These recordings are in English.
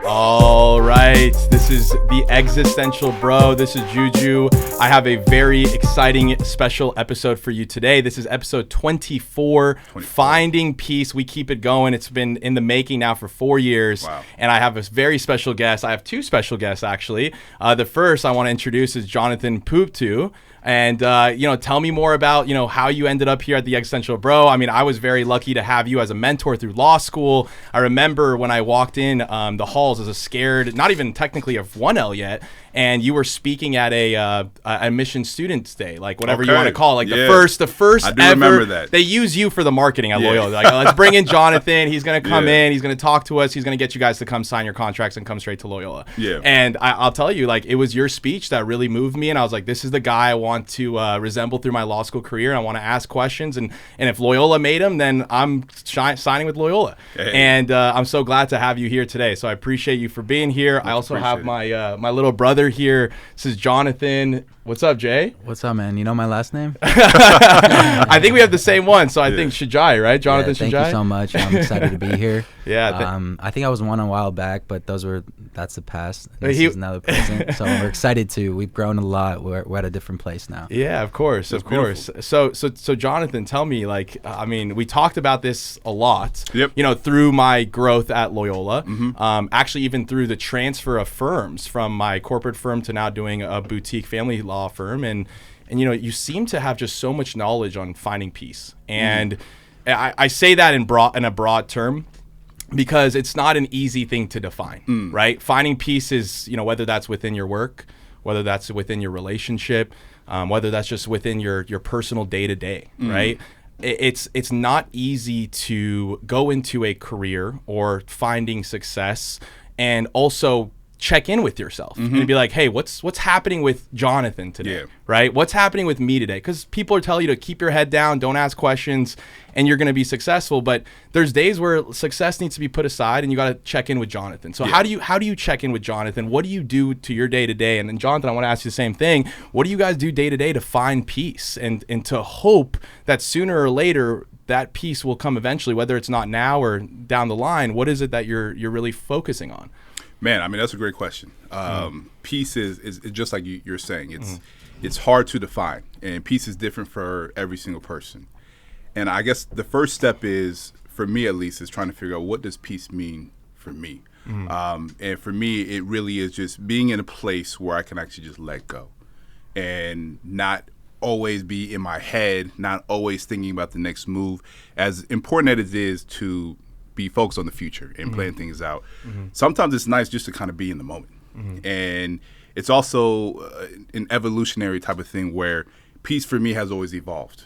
All right, this is the Existential Bro. This is Juju. I have a very exciting special episode for you today. This is episode 24, Finding Peace. We keep it going. It's been in the making now for 4 years. Wow. And I have a very special guest. I have two special guests, actually. The first I want to introduce is Jonathan Mputu. And, tell me more about, how you ended up here at the Existential Bro. I mean, I was very lucky to have you as a mentor through law school. I remember when I walked in the halls as a scared, not even technically of 1L yet, and you were speaking at a admission students day, like whatever you want to call it, like the first I do ever. remember that. They use you for the marketing at Loyola. Like, let's bring in Jonathan. He's going to come in. He's going to talk to us. He's going to get you guys to come sign your contracts and come straight to Loyola. Yeah. And I'll tell you, like, it was your speech that really moved me. And I was like, this is the guy I want to resemble through my law school career. I want to ask questions. And if Loyola made him, then I'm signing with Loyola. Hey. And I'm so glad to have you here today. So I appreciate you for being here. I also have my little brother here. This is Jonathan. What's up, Jay? What's up, man? You know my last name? I think we have the same one. So I think Shojaie, right? Jonathan Shojaie? Thank you so much. I'm excited to be here. Yeah. I think I was one a while back, but that's the past. This is now the present. So we're excited too. We've grown a lot. We're at a different place now. Yeah, of course. So Jonathan, tell me, we talked about this a lot. Yep. Through my growth at Loyola, Mm-hmm. actually even through the transfer of firms from my corporate firm to now doing a boutique family law firm, and you seem to have just so much knowledge on finding peace. And I say that in a broad term, because it's not an easy thing to define, right? Finding peace is, whether that's within your work, whether that's within your relationship, whether that's just within your personal day-to-day, right? It's not easy to go into a career or finding success and also check in with yourself and be like, hey, what's happening with Jonathan today, right? What's happening with me today? Because people are telling you to keep your head down, don't ask questions, and you're going to be successful. But there's days where success needs to be put aside, and you got to check in with Jonathan. So how do you check in with Jonathan? What do you do to your day to day? And then Jonathan, I want to ask you the same thing. What do you guys do day to day to find peace and to hope that sooner or later that peace will come eventually, whether it's not now or down the line? What is it that you're really focusing on? Man, I mean, that's a great question. Peace is just like you're saying. It's hard to define, and peace is different for every single person. And I guess the first step is, for me at least, is trying to figure out, what does peace mean for me? And for me, it really is just being in a place where I can actually just let go and not always be in my head, not always thinking about the next move. As important as it is to be focused on the future and plan things out, sometimes it's nice just to kind of be in the moment. And it's also an evolutionary type of thing where peace for me has always evolved.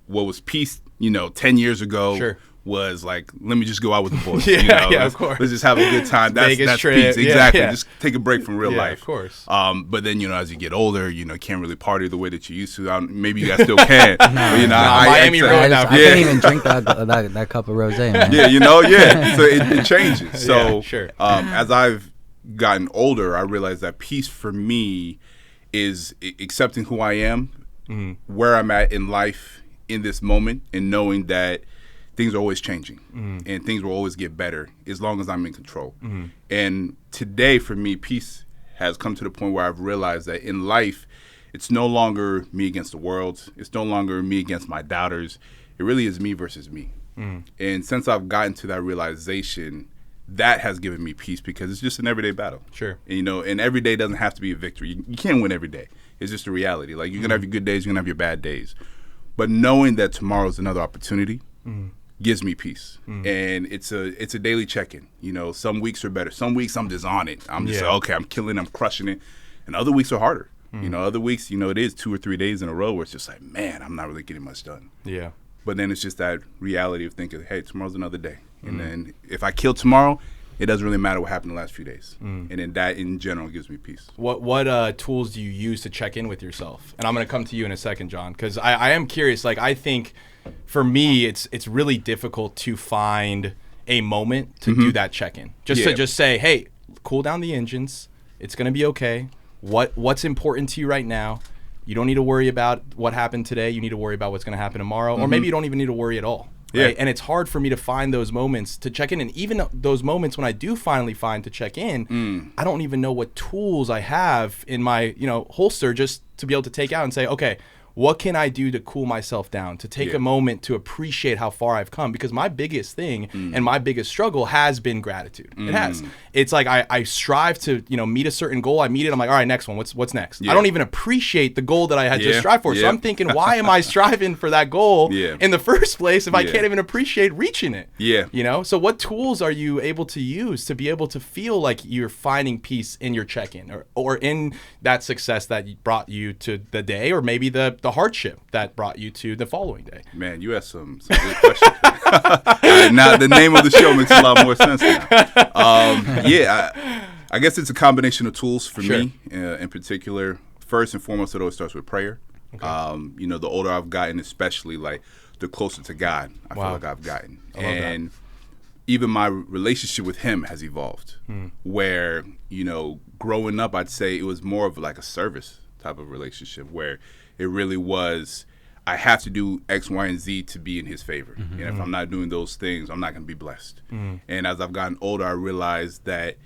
What was peace 10 years ago was like, let me just go out with the boys. Of course. Let's just have a good time. That's trip. Peace. Exactly. Yeah. Just take a break from real life. Of course. But then, as you get older, can't really party the way that you used to. Maybe you guys still can. Miami ruined that. I can't even drink that cup of rosé, man. So it changes. So as I've gotten older, I realized that peace for me is accepting who I am, where I'm at in life in this moment, and knowing that things are always changing and things will always get better as long as I'm in control. And today, for me, peace has come to the point where I've realized that in life, it's no longer me against the world. It's no longer me against my doubters. It really is me versus me. And since I've gotten to that realization, that has given me peace, because it's just an everyday battle. Sure. And every day doesn't have to be a victory. You can't win every day. It's just a reality. Like, you're going to have your good days, you're going to have your bad days. But knowing that tomorrow is another opportunity gives me peace. And it's a daily check-in. Some weeks are better. Some weeks I'm just on it. I'm just like, okay, I'm killing it, I'm crushing it. And other weeks are harder. Other weeks, it is 2 or 3 days in a row where it's just like, man, I'm not really getting much done. Yeah. But then it's just that reality of thinking, hey, tomorrow's another day. And then if I kill tomorrow, it doesn't really matter what happened the last few days. And then that in general gives me peace. What tools do you use to check in with yourself? And I'm going to come to you in a second, John, because I am curious. Like, I think for me, it's really difficult to find a moment to do that check-in. To just say, hey, cool down the engines. It's going to be okay. What's important to you right now? You don't need to worry about what happened today. You need to worry about what's going to happen tomorrow. Or maybe you don't even need to worry at all. right? Yeah. And it's hard for me to find those moments to check in. And even those moments when I do finally find to check in, I don't even know what tools I have in my, holster just to be able to take out and say, okay, what can I do to cool myself down, to take a moment to appreciate how far I've come? Because my biggest thing and my biggest struggle has been gratitude. It has. It's like I strive to, meet a certain goal. I meet it. I'm like, all right, next one. What's next? Yeah. I don't even appreciate the goal that I had just strived for. So I'm thinking, why am I striving for that goal in the first place if I can't even appreciate reaching it? Yeah. So what tools are you able to use to be able to feel like you're finding peace in your check-in or in that success that brought you to the day, or maybe the hardship that brought you to the following day? Man, you asked some good questions. Now the name of the show makes a lot more sense now. I guess it's a combination of tools for me in particular. First and foremost, it always starts with prayer. Okay. The older I've gotten, especially like the closer to God I feel like I've gotten. And even my relationship with him has evolved where, growing up, I'd say it was more of like a service type of relationship where it really was, I have to do X, Y, and Z to be in his favor. And if I'm not doing those things, I'm not going to be blessed. And as I've gotten older, I realized that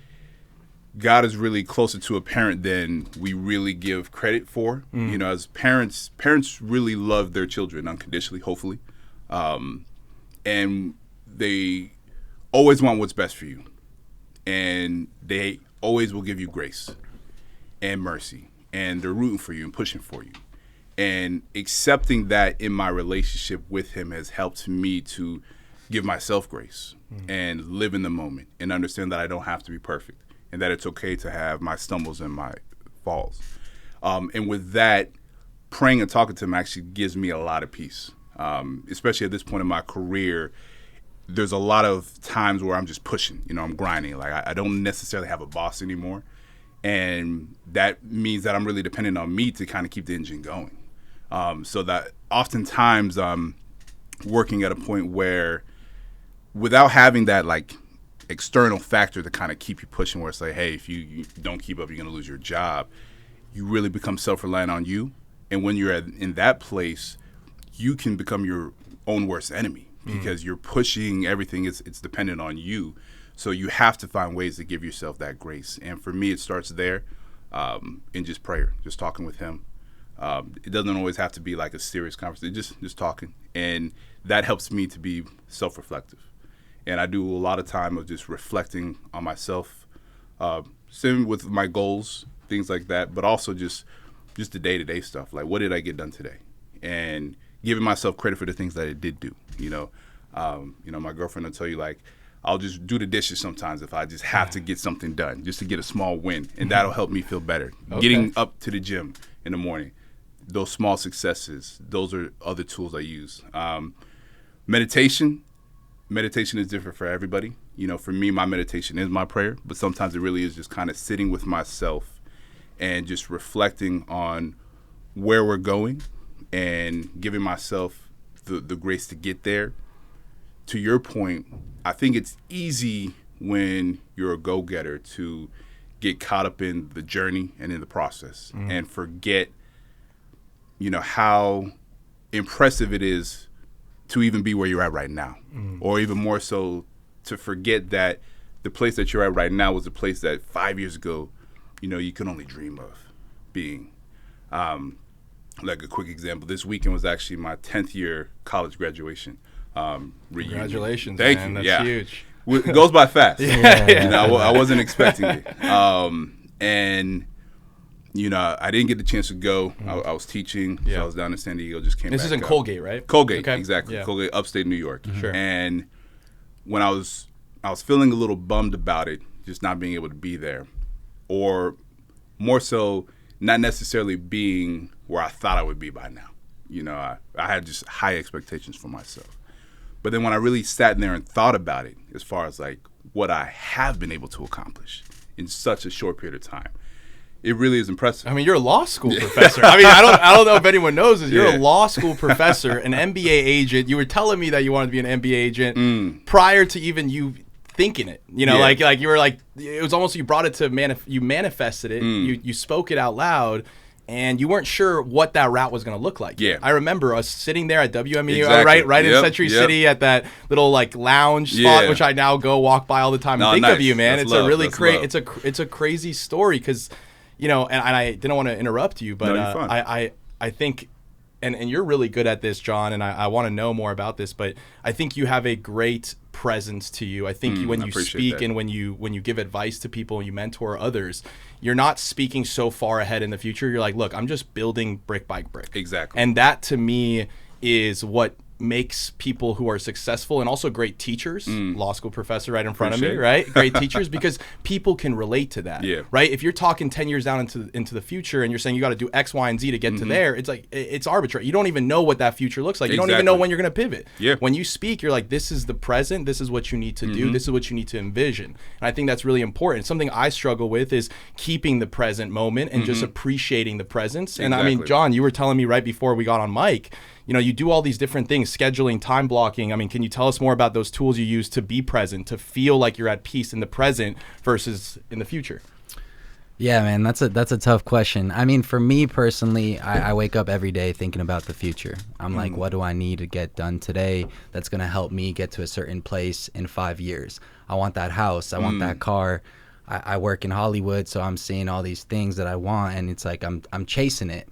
God is really closer to a parent than we really give credit for. As parents really love their children unconditionally, hopefully. And they always want what's best for you. And they always will give you grace and mercy. And they're rooting for you and pushing for you. And accepting that in my relationship with him has helped me to give myself grace and live in the moment and understand that I don't have to be perfect and that it's okay to have my stumbles and my falls. And with that, praying and talking to him actually gives me a lot of peace, especially at this point in my career. There's a lot of times where I'm just pushing, I'm grinding. Like I don't necessarily have a boss anymore. And that means that I'm really dependent on me to kind of keep the engine going. So that oftentimes I'm working at a point where without having that like external factor to kind of keep you pushing, where it's like, hey, if you don't keep up, you're going to lose your job. You really become self-reliant on you. And when you're in that place, you can become your own worst enemy because you're pushing everything. It's dependent on you. So you have to find ways to give yourself that grace. And for me, it starts there in just prayer, just talking with him. It doesn't always have to be like a serious conversation, just talking. And that helps me to be self-reflective. And I do a lot of time of just reflecting on myself, same with my goals, things like that, but also just the day-to-day stuff. Like, what did I get done today? And giving myself credit for the things that I did do. My girlfriend will tell you, like, I'll just do the dishes sometimes if I just have to get something done, just to get a small win. And that'll help me feel better. Okay. Getting up to the gym in the morning, those small successes, those are other tools I use. Meditation is different for everybody. For me, my meditation is my prayer, but sometimes it really is just kind of sitting with myself and just reflecting on where we're going and giving myself the grace to get there. To your point, I think it's easy when you're a go-getter to get caught up in the journey and in the process and forget, how impressive it is to even be where you're at right now. Or even more so to forget that the place that you're at right now was a place that 5 years ago, you could only dream of being. Like a quick example, this weekend was actually my 10th year college graduation. Reunion. Congratulations, Thank man. you. That's huge. It goes by fast. Yeah. I wasn't expecting it. And I didn't get the chance to go. I was teaching, so I was down in San Diego, just came back. This is in Colgate, right? Colgate, Okay. exactly. Yeah. Colgate, upstate New York. Sure. And when I was feeling a little bummed about it, just not being able to be there, or more so, not necessarily being where I thought I would be by now. I had just high expectations for myself. But then when I really sat in there and thought about it, as far as like what I have been able to accomplish in such a short period of time, it really is impressive. I mean, you're a law school professor. I don't know if anyone knows this. You're a law school professor, an MBA agent. You were telling me that you wanted to be an MBA agent prior to even you thinking it. Like you were like, it was almost you brought it to you manifested it. You spoke it out loud. and you weren't sure what that route was going to look like. Yeah. I remember us sitting there at WME, Exactly. right in Century City at that little like lounge spot, which I now go walk by all the time and think of you, man. It's a really great, it's a crazy story because, you know, and I didn't want to interrupt you, but I think, and you're really good at this, John, and I want to know more about this, but I think you have a great presence to you. I think when you speak and when you give advice to people and you mentor others, you're not speaking so far ahead in the future. You're like, look, I'm just building brick by brick. Exactly. And that to me is what makes people who are successful and also great teachers, law school professor right in front of me, right? Great teachers, because people can relate to that, right? If you're talking 10 years down into the future and you're saying you got to do X, Y, and Z to get to there, it's like, it's arbitrary. You don't even know what that future looks like. You don't even know when you're going to pivot. When you speak, you're like, this is the present. This is what you need to do. This is what you need to envision. And I think that's really important. Something I struggle with is keeping the present moment and just appreciating the presence. And I mean, John, you were telling me right before we got on mic, you know, you do all these different things, scheduling, time blocking. I mean, can you tell us more about those tools you use to be present, to feel like you're at peace in the present versus in the future? Yeah, man, that's a tough question. I mean, for me personally, I wake up every day thinking about the future. I'm like, what do I need to get done today that's going to help me get to a certain place in 5 years? I want that house. I want that car. I work in Hollywood, so I'm seeing all these things that I want, and it's like I'm chasing it.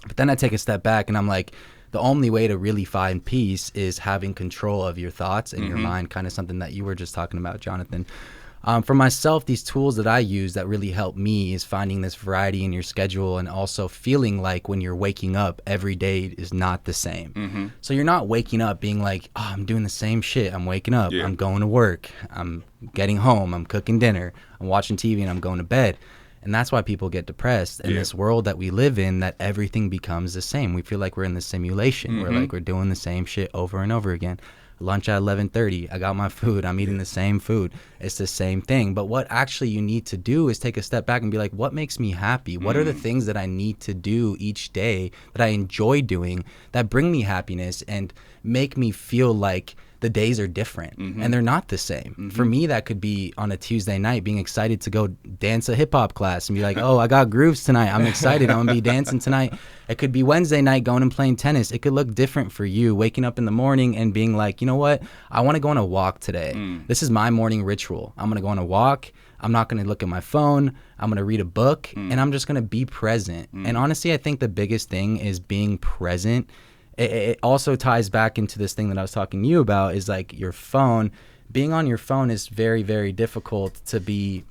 But then I take a step back, and I'm like, the only way to really find peace is having control of your thoughts and your mind, kind of something that you were just talking about, Jonathan. For myself, these tools that I use that really help me is finding this variety in your schedule and also feeling like when you're waking up, every day is not the same. So you're not waking up being like, oh, I'm doing the same shit. I'm waking up, I'm going to work, I'm getting home, I'm cooking dinner, I'm watching TV, and I'm going to bed. And that's why people get depressed in this world that we live in, that everything becomes the same. We feel like we're in the simulation. We're like, we're doing the same shit over and over again. Lunch at 11:30, I got my food, I'm eating the same food. It's the same thing. But what actually you need to do is take a step back and be like, what makes me happy? What are the things that I need to do each day that I enjoy doing, that bring me happiness and make me feel like the days are different and they're not the same. For me, that could be on a Tuesday night being excited to go dance a hip hop class and be like, oh, I got grooves tonight. I'm excited. I'm gonna be dancing tonight. It could be Wednesday night going and playing tennis. It could look different for you, waking up in the morning and being like, you know what? I want to go on a walk today. This is my morning ritual. I'm going to go on a walk. I'm not going to look at my phone. I'm going to read a book and I'm just going to be present. And honestly, I think the biggest thing is being present. It also ties back into this thing that I was talking to you about, is like your phone. Being on your phone is very, very difficult to be.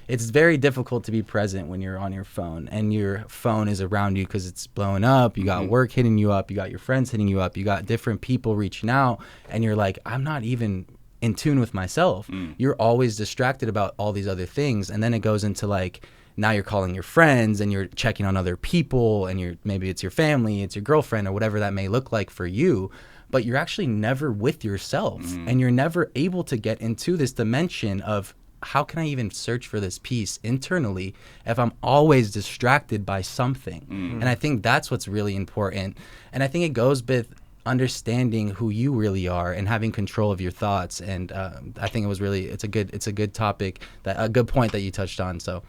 It's very difficult to be present when you're on your phone and your phone is around you because it's blowing up. You got work hitting you up. You got your friends hitting you up. You got different people reaching out and you're like, I'm not even in tune with myself. You're always distracted about all these other things. And then it goes into like, now you're calling your friends and you're checking on other people and maybe it's your family, it's your girlfriend or whatever that may look like for you, but you're actually never with yourself and you're never able to get into this dimension of how can I even search for this peace internally if I'm always distracted by something? And I think that's what's really important. And I think it goes with understanding who you really are and having control of your thoughts. And I think it's a good topic, a good point that you touched on. So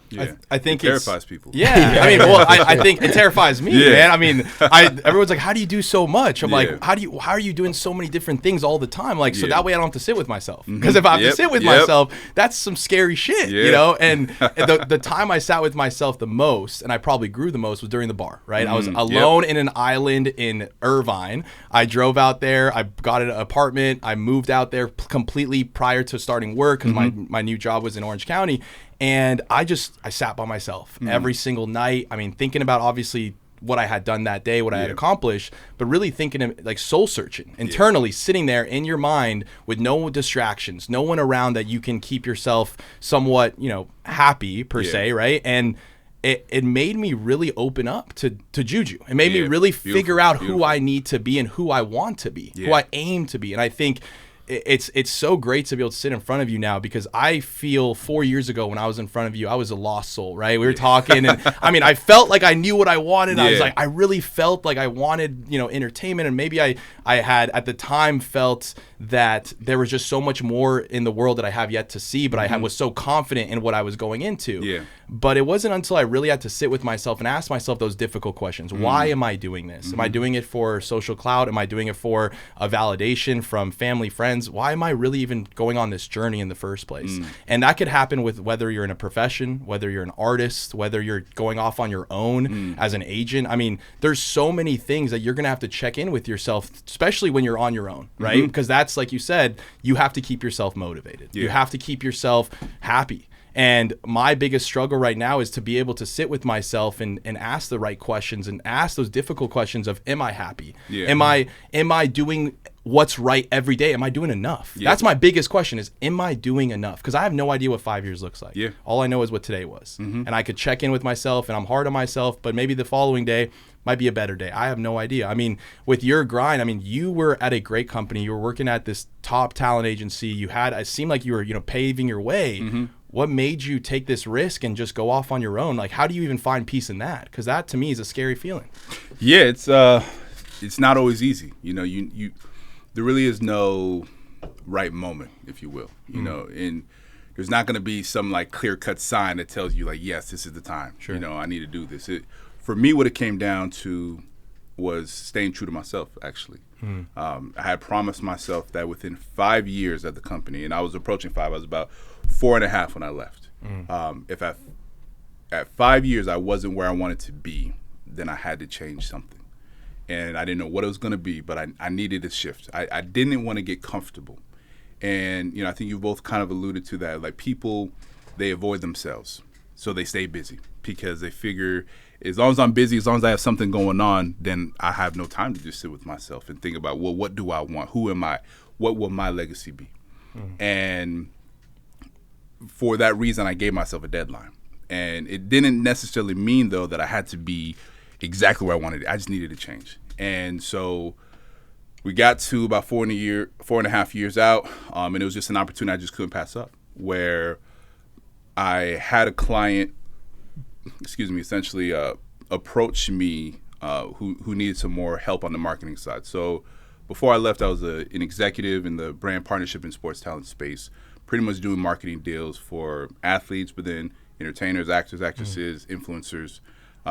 I think it terrifies people. Yeah. I mean, well, I think it terrifies me, man. I mean, everyone's like, how do you do so much? I'm like, how are you doing so many different things all the time? Like, so that way I don't have to sit with myself. Because if I have to sit with myself, that's some scary shit, you know? And the time I sat with myself the most, and I probably grew the most, was during the bar, right? I was alone in an island in Irvine. I drove out there. I got an apartment. I moved out there completely prior to starting work because my new job was in Orange County. And I sat by myself every single night. I mean, thinking about obviously what I had done that day, what I had accomplished, but really thinking of like soul searching internally, sitting there in your mind with no distractions, no one around that you can keep yourself somewhat, happy per se, right? And it made me really open up to juju. It made me really figure out who I need to be and who I want to be, who I aim to be. And I think it's so great to be able to sit in front of you now, because I feel 4 years ago when I was in front of you, I was a lost soul, right? We were talking and I mean, I felt like I knew what I wanted. I was like, I really felt like I wanted, entertainment. And maybe I had at the time felt that there was just so much more in the world that I have yet to see, but I was so confident in what I was going into. But it wasn't until I really had to sit with myself and ask myself those difficult questions. Why am I doing this? Am I doing it for social clout? Am I doing it for a validation from family, friends? Why am I really even going on this journey in the first place? And that could happen with whether you're in a profession, whether you're an artist, whether you're going off on your own as an agent. I mean, there's so many things that you're going to have to check in with yourself, especially when you're on your own, right? Because that's, like you said, you have to keep yourself motivated. You have to keep yourself happy. And my biggest struggle right now is to be able to sit with myself and ask the right questions and ask those difficult questions of, am I happy? Am I doing what's right every day? Am I doing enough? That's my biggest question is, am I doing enough? Because I have no idea what 5 years looks like. All I know is what today was. And I could check in with myself and I'm hard on myself, but maybe the following day might be a better day. I have no idea. I mean, with your grind, I mean, you were at a great company. You were working at this top talent agency. It seemed like you were, paving your way. What made you take this risk and just go off on your own? Like, how do you even find peace in that? Because that to me is a scary feeling. Yeah, it's not always easy. You there really is no right moment, if you will. And there's not going to be some like clear cut sign that tells you like, yes, this is the time. Sure. I need to do this. For me, what it came down to was staying true to myself, actually. I had promised myself that within 5 years at the company, and I was approaching 5, I was about 4.5 when I left. If at 5 years I wasn't where I wanted to be, then I had to change something. And I didn't know what it was going to be, but I needed a shift. I didn't want to get comfortable. And, I think you both kind of alluded to that. Like, people, they avoid themselves. So they stay busy because they figure as long as I'm busy, as long as I have something going on, then I have no time to just sit with myself and think about, well, what do I want? Who am I? What will my legacy be? And for that reason, I gave myself a deadline. And it didn't necessarily mean, though, that I had to be exactly where I wanted it. I just needed to change. And so we got to about 4.5 years out, and it was just an opportunity I just couldn't pass up, where I had a client, essentially approach me who needed some more help on the marketing side. So before I left, I was an executive in the brand partnership and sports talent space, pretty much doing marketing deals for athletes, but then entertainers, actors, actresses, influencers.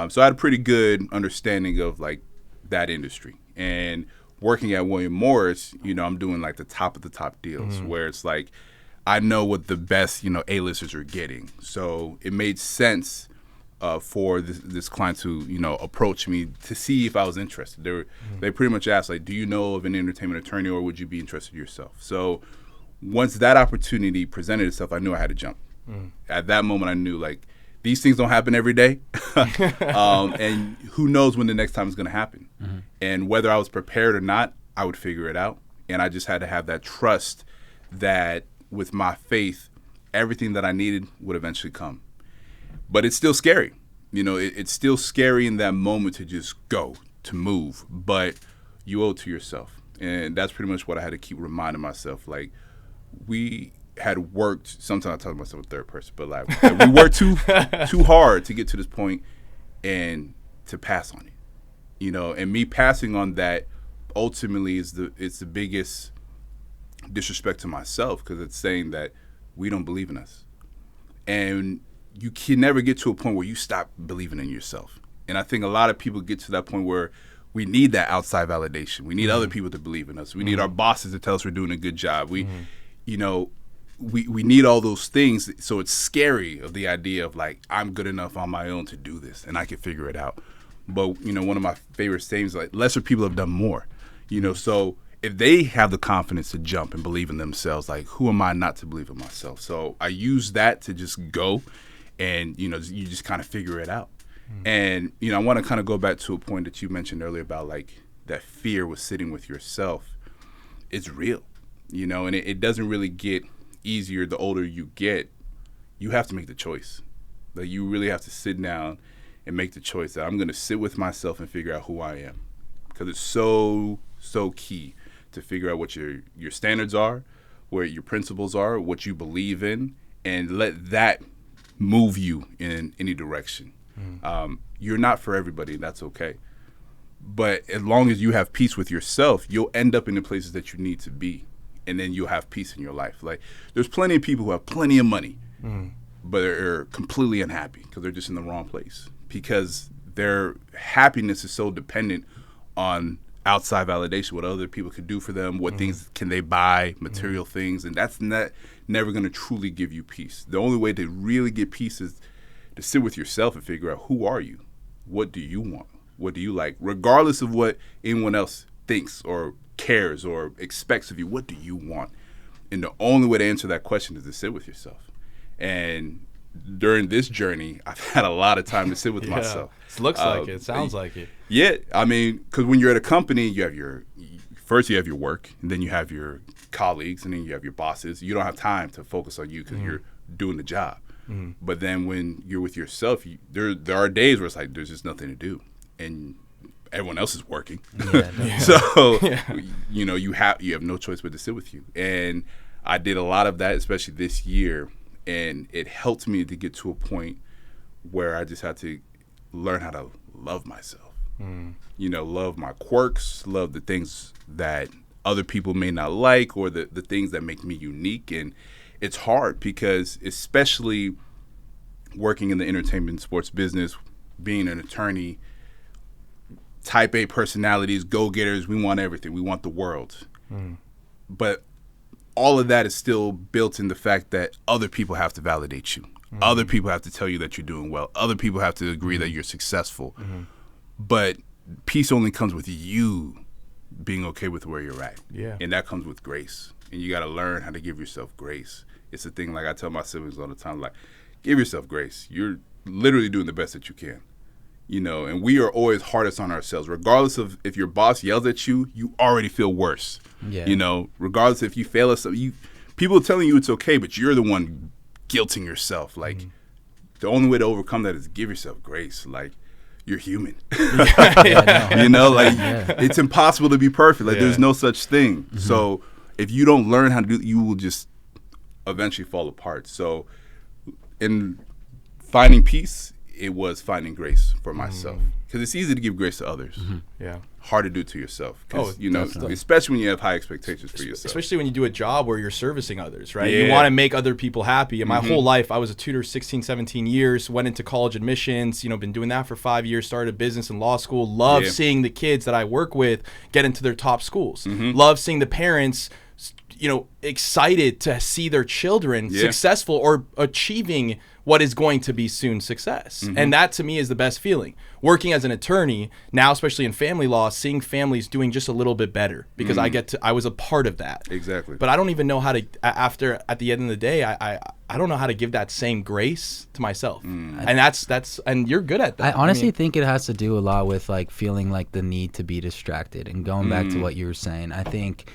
So I had a pretty good understanding of like that industry. And working at William Morris, I'm doing like the top of the top deals where it's like I know what the best, A-listers are getting. So it made sense for this client to, approach me to see if I was interested. They pretty much asked, like, do you know of an entertainment attorney or would you be interested yourself? So once that opportunity presented itself, I knew I had to jump. At that moment, I knew, like, these things don't happen every day. And who knows when the next time is going to happen. And whether I was prepared or not, I would figure it out. And I just had to have that trust that with my faith, everything that I needed would eventually come. But it's still scary. It's still scary in that moment to just go, to move. But you owe it to yourself. And that's pretty much what I had to keep reminding myself. Like, we had worked, sometimes I talk to myself in third person, but like we worked too hard to get to this point and to pass on it. And me passing on that ultimately it's the biggest disrespect to myself, because it's saying that we don't believe in us. And you can never get to a point where you stop believing in yourself. And I think a lot of people get to that point where we need that outside validation. We need other people to believe in us. We need our bosses to tell us we're doing a good job. We need all those things. So it's scary of the idea of like, I'm good enough on my own to do this and I can figure it out. But, one of my favorite sayings is like, lesser people have done more, so if they have the confidence to jump and believe in themselves, like, who am I not to believe in myself? So I use that to just go and, you just kind of figure it out. And, I want to kind of go back to a point that you mentioned earlier about like that fear was sitting with yourself. It's real, and it doesn't really get easier the older you get. You have to make the choice. Like, you really have to sit down and make the choice that I'm going to sit with myself and figure out who I am. Because it's so key to figure out what your standards are, where your principles are, what you believe in, and let that move you in any direction. You're not for everybody, and that's okay. But as long as you have peace with yourself, you'll end up in the places that you need to be. And then you'll have peace in your life. Like, there's plenty of people who have plenty of money, but they're completely unhappy because they're just in the wrong place, because their happiness is so dependent on outside validation, what other people could do for them, what things can they buy, material things, and that's never going to truly give you peace. The only way to really get peace is to sit with yourself and figure out, who are you? What do you want? What do you like? Regardless of what anyone else thinks or cares or expects of you, what do you want? And the only way to answer that question is to sit with yourself. And during this journey, I've had a lot of time to sit with myself. It looks like it. Sounds like it. Yeah. I mean, because when you're at a company, you have your work, and then you have your colleagues, and then you have your bosses. You don't have time to focus on you because you're doing the job. But then when you're with yourself, there are days where it's like there's just nothing to do, and everyone else is working. So you have no choice but to sit with you. And I did a lot of that, especially this year, and it helped me to get to a point where I just had to learn how to love myself. Love my quirks, love the things that other people may not like, or the things that make me unique. And it's hard because, especially working in the entertainment and sports business, being an attorney, type A personalities, go-getters, we want everything. We want the world. But all of that is still built in the fact that other people have to validate you. Other people have to tell you that you're doing well. Other people have to agree that you're successful. But peace only comes with you being okay with where you're at. And that comes with grace. And you got to learn how to give yourself grace. It's a thing, like I tell my siblings all the time, like, give yourself grace. You're literally doing the best that you can. And we are always hardest on ourselves. Regardless of if your boss yells at you, you already feel worse. Regardless if you fail at something, people are telling you it's okay, but you're the one guilting yourself. Like, the only way to overcome that is give yourself grace. Like, you're human. It's impossible to be perfect. Like, there's no such thing. So if you don't learn how to do it, you will just eventually fall apart. So in finding peace, it was finding grace for myself, because it's easy to give grace to others. Hard to do to yourself. Especially when you have high expectations for yourself. Especially when you do a job where you're servicing others, right? You want to make other people happy. And my whole life, I was a tutor 16, 17 years, went into college admissions, been doing that for 5 years, started a business in law school. Love seeing the kids that I work with get into their top schools. Love seeing the parents excited to see their children successful or achieving what is going to be soon success. And that, to me, is the best feeling. Working as an attorney now, especially in family law, seeing families doing just a little bit better, because I was a part of that. Exactly. But I don't even know how to, at the end of the day, I don't know how to give that same grace to myself. And that's and you're good at that. I honestly think it has to do a lot with like feeling like the need to be distracted, and going back to what you were saying. I think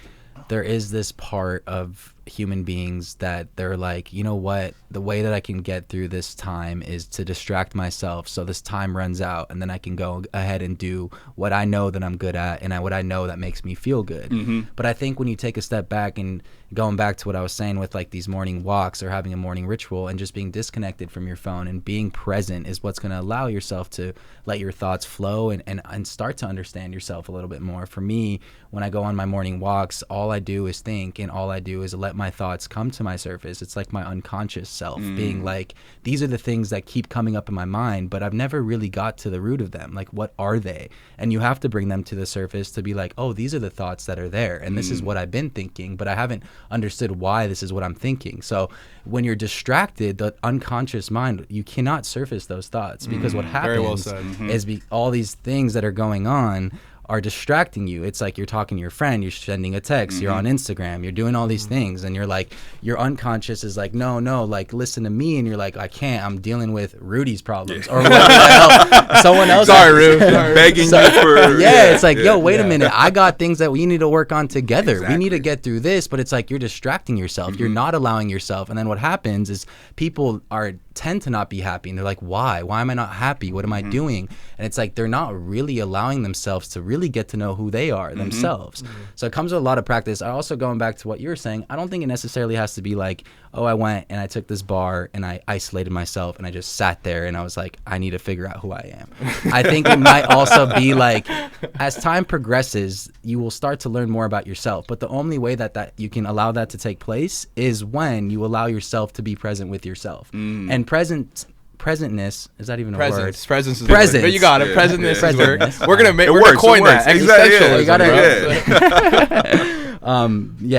there is this part of human beings that they're like, you know what, the way that I can get through this time is to distract myself so this time runs out, and then I can go ahead and do what I know that I'm good at, and what I know that makes me feel good. But I think when you take a step back, and going back to what I was saying with like these morning walks or having a morning ritual and just being disconnected from your phone and being present is what's going to allow yourself to let your thoughts flow and start to understand yourself a little bit more. For me, when I go on my morning walks, all I do is think, and all I do is let my thoughts come to my surface. It's like my unconscious self being like, these are the things that keep coming up in my mind, but I've never really got to the root of them. Like, what are they? And you have to bring them to the surface to be like, oh, these are the thoughts that are there, and this is what I've been thinking, but I haven't understood why this is what I'm thinking. So when you're distracted, the unconscious mind, you cannot surface those thoughts, because what happens is all these things that are going on are distracting you. It's like you're talking to your friend, you're sending a text, you're on Instagram, you're doing all these things, and you're like, your unconscious is like, no, like, listen to me, and you're like, I can't, I'm dealing with Rudy's problems, or whatever the hell someone else. Sorry, Rudy, begging you for. It's like, yo, wait a minute, I got things that we need to work on together. Exactly. We need to get through this, but it's like you're distracting yourself. You're not allowing yourself, and then what happens is people are tend to not be happy, and they're like, why am I not happy? What am I doing? And it's like they're not really allowing themselves to really get to know who they are themselves. So it comes with a lot of practice. I also, going back to what you were saying, I don't think it necessarily has to be like, oh, I went and I took this bar and I isolated myself and I just sat there and I was like, I need to figure out who I am. I think it might also be like, as time progresses, you will start to learn more about yourself. But the only way that you can allow that to take place is when you allow yourself to be present with yourself. And presentness, is that even a word? Presence is Presence. the word. But you got it. Presentness is word. Presentness. We're gonna coin that. Existential.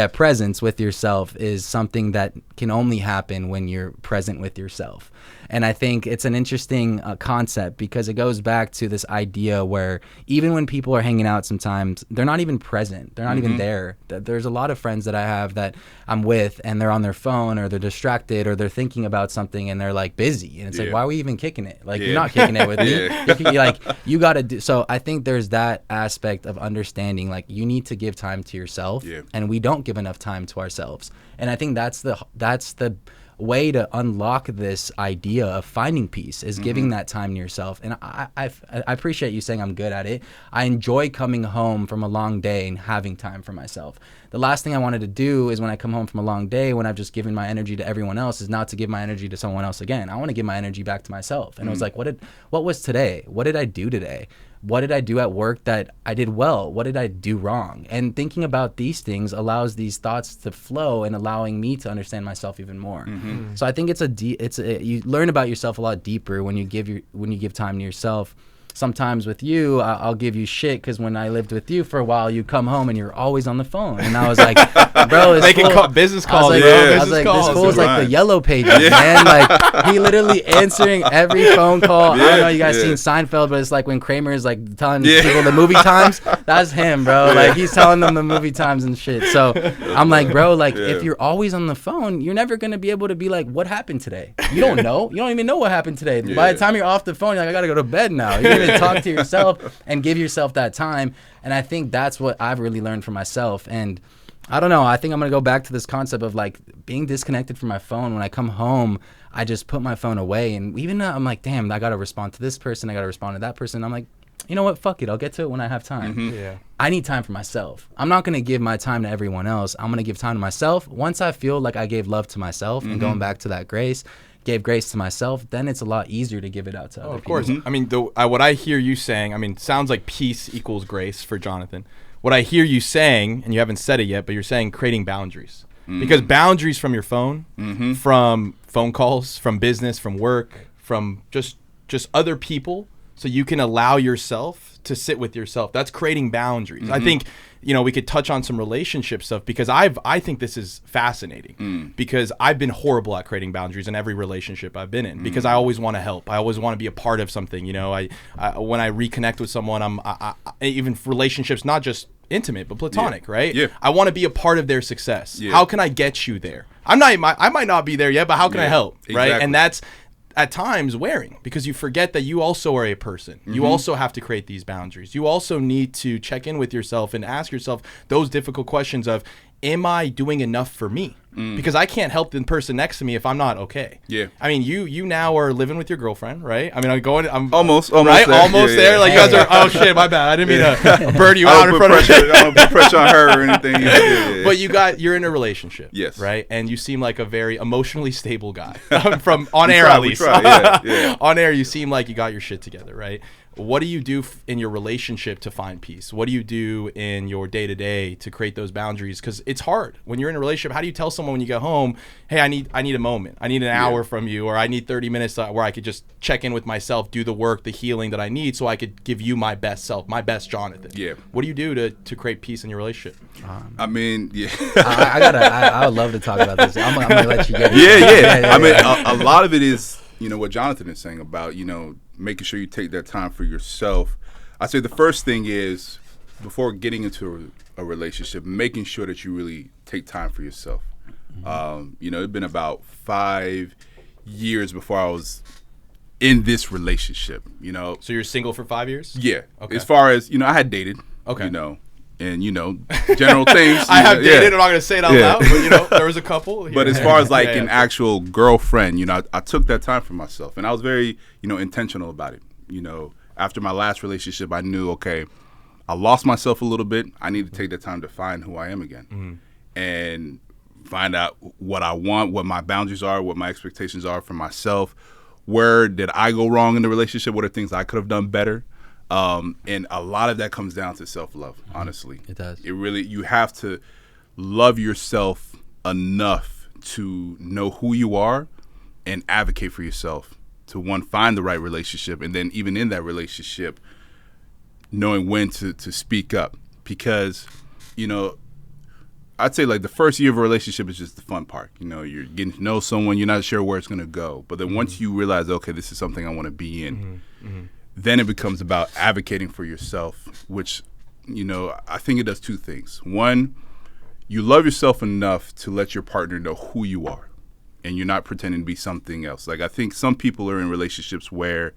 Presence with yourself is something that can only happen when you're present with yourself. And I think it's an interesting concept because it goes back to this idea where even when people are hanging out sometimes, they're not even present. They're not even there. There's a lot of friends that I have that I'm with and they're on their phone or they're distracted or they're thinking about something and they're like busy. And it's like, why are we even kicking it? Like, you're not kicking it with me. You got to do. So I think there's that aspect of understanding, like you need to give time to yourself and we don't give enough time to ourselves. And I think that's the way to unlock this idea of finding peace is giving that time to yourself. And I appreciate you saying I'm good at it. I enjoy coming home from a long day and having time for myself. The last thing I wanted to do is when I come home from a long day, when I've just given my energy to everyone else, is not to give my energy to someone else again. I want to give my energy back to myself. And it was like, what was today? What did I do today? What did I do at work that I did well? What did I do wrong? And thinking about these things allows these thoughts to flow and allowing me to understand myself even more. So I think you learn about yourself a lot deeper when you give time to yourself. Sometimes with you, I'll give you shit because when I lived with you for a while, you come home and you're always on the phone. And I was like, bro, making business calls. I was like, this fool's like the Yellow Pages, man. Like, he literally answering every phone call. I don't know, you guys seen Seinfeld, but it's like when Kramer is like telling people the movie times. That's him, bro. Like, he's telling them the movie times and shit. So I'm like, bro, like, if you're always on the phone, you're never going to be able to be like, what happened today? You don't know. You don't even know what happened today. By the time you're off the phone, you're like, I got to go to bed now. You're to talk to yourself and give yourself that time. And I think that's what I've really learned for myself. And I don't know, I think I'm gonna go back to this concept of like being disconnected from my phone. When I come home, I just put my phone away, and even now I'm like, damn, I gotta respond to this person, I gotta respond to that person. I'm like, you know what, fuck it, I'll get to it when I have time. I need time for myself. I'm not gonna give my time to everyone else. I'm gonna give time to myself. Once I feel like I gave love to myself, and going back to that gave grace to myself, then it's a lot easier to give it out to other people. Of course. I mean, what I hear you saying, I mean, sounds like peace equals grace for Jonathan. What I hear you saying, and you haven't said it yet, but you're saying creating boundaries. Because boundaries from your phone, from phone calls, from business, from work, from just other people, so you can allow yourself to sit with yourself. That's creating boundaries. I think, we could touch on some relationship stuff because I think this is fascinating because I've been horrible at creating boundaries in every relationship I've been in because I always want to help. I always want to be a part of something. I when I reconnect with someone, even relationships, not just intimate but platonic, right? I want to be a part of their success. How can I get you there? I might not be there yet, but how can I help? Right? And that's at times wearing because you forget that you also are a person. You also have to create these boundaries. You also need to check in with yourself and ask yourself those difficult questions of, am I doing enough for me? Because I can't help the person next to me if I'm not okay. I mean, you now are living with your girlfriend, right? I mean, I'm almost right? There. Almost there. Like, you guys are, oh shit, my bad. I didn't mean to burn you out in front of you. I don't put pressure on her or anything. But you're in a relationship. Yes. Right? And you seem like a very emotionally stable guy. From on air, at least. On air, you seem like you got your shit together, right? What do you do in your relationship to find peace? What do you do in your day-to-day to create those boundaries? Because it's hard. When you're in a relationship, how do you tell someone when you get home, hey, I need a moment. I need an hour from you, or I need 30 minutes where I could just check in with myself, do the work, the healing that I need so I could give you my best self, my best Jonathan. What do you do to create peace in your relationship? I mean, I would love to talk about this. I'm gonna let you get it. I mean, a lot of it is, what Jonathan is saying about, making sure you take that time for yourself. I say the first thing is, before getting into a relationship, making sure that you really take time for yourself. It'd been about 5 years before I was in this relationship, So you're single for 5 years? Yeah. Okay. As far as, I had dated, and general things. I have dated. I'm not gonna say it out loud, but there was a couple. But as far as like an actual girlfriend, I took that time for myself, and I was very intentional about it. After my last relationship, I knew, okay, I lost myself a little bit. I need to take the time to find who I am again, and find out what I want, what my boundaries are, what my expectations are for myself. Where did I go wrong in the relationship? What are things I could have done better? And a lot of that comes down to self-love, honestly. It does. It really, you have to love yourself enough to know who you are and advocate for yourself, to one, find the right relationship, and then even in that relationship, knowing when to speak up. Because, I'd say like the first year of a relationship is just the fun part. You're getting to know someone, you're not sure where it's going to go. But then once you realize, okay, this is something I want to be in, then it becomes about advocating for yourself, which, I think it does two things. One, you love yourself enough to let your partner know who you are, and you're not pretending to be something else. Like, I think some people are in relationships where